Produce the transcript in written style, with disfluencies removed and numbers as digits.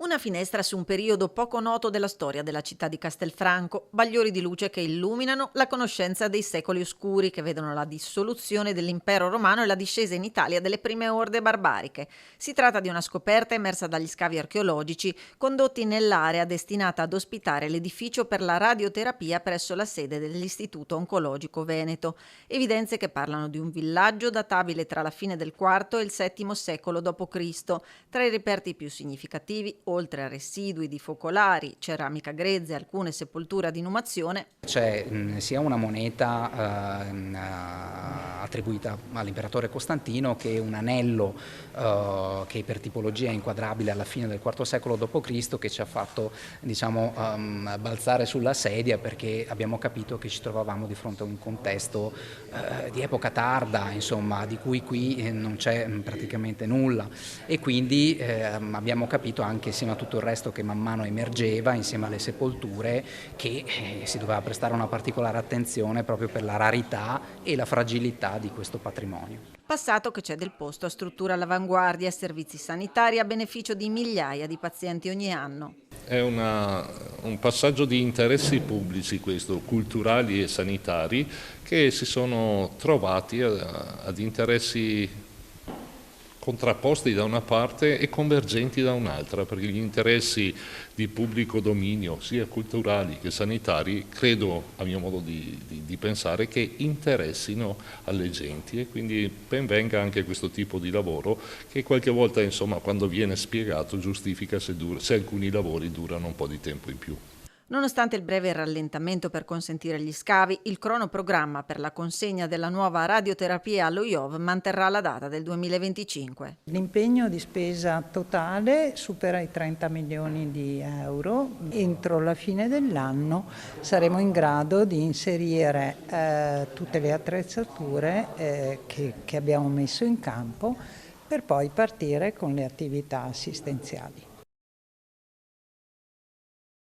Una finestra su un periodo poco noto della storia della città di Castelfranco, bagliori di luce che illuminano la conoscenza dei secoli oscuri che vedono la dissoluzione dell'impero romano e la discesa in Italia delle prime orde barbariche. Si tratta di una scoperta emersa dagli scavi archeologici condotti nell'area destinata ad ospitare l'edificio per la radioterapia presso la sede dell'Istituto Oncologico Veneto. Evidenze che parlano di un villaggio databile tra la fine del IV e il VII secolo d.C. Tra i reperti più significativi, oltre a residui di focolari, ceramica grezza e alcune sepolture ad inumazione, c'è sia una moneta attribuita all'imperatore Costantino che un anello che per tipologia è inquadrabile alla fine del IV secolo d.C. che ci ha fatto balzare sulla sedia, perché abbiamo capito che ci trovavamo di fronte a un contesto di epoca tarda, insomma, di cui qui non c'è praticamente nulla, e quindi abbiamo capito anche insieme a tutto il resto che man mano emergeva, insieme alle sepolture, che si doveva prestare una particolare attenzione proprio per la rarità e la fragilità di questo patrimonio. passato che c'è del posto a strutture all'avanguardia e servizi sanitari a beneficio di migliaia di pazienti ogni anno. È un passaggio di interessi pubblici, questo, culturali e sanitari, che si sono trovati ad interessi contrapposti da una parte e convergenti da un'altra, perché gli interessi di pubblico dominio, sia culturali che sanitari, credo, a mio modo di pensare, che interessino alle genti, e quindi ben venga anche questo tipo di lavoro che qualche volta, insomma, quando viene spiegato giustifica se alcuni lavori durano un po' di tempo in più. Nonostante il breve rallentamento per consentire gli scavi, il cronoprogramma per la consegna della nuova radioterapia allo IOV manterrà la data del 2025. L'impegno di spesa totale supera i 30 milioni di euro. Entro la fine dell'anno saremo in grado di inserire tutte le attrezzature che abbiamo messo in campo per poi partire con le attività assistenziali.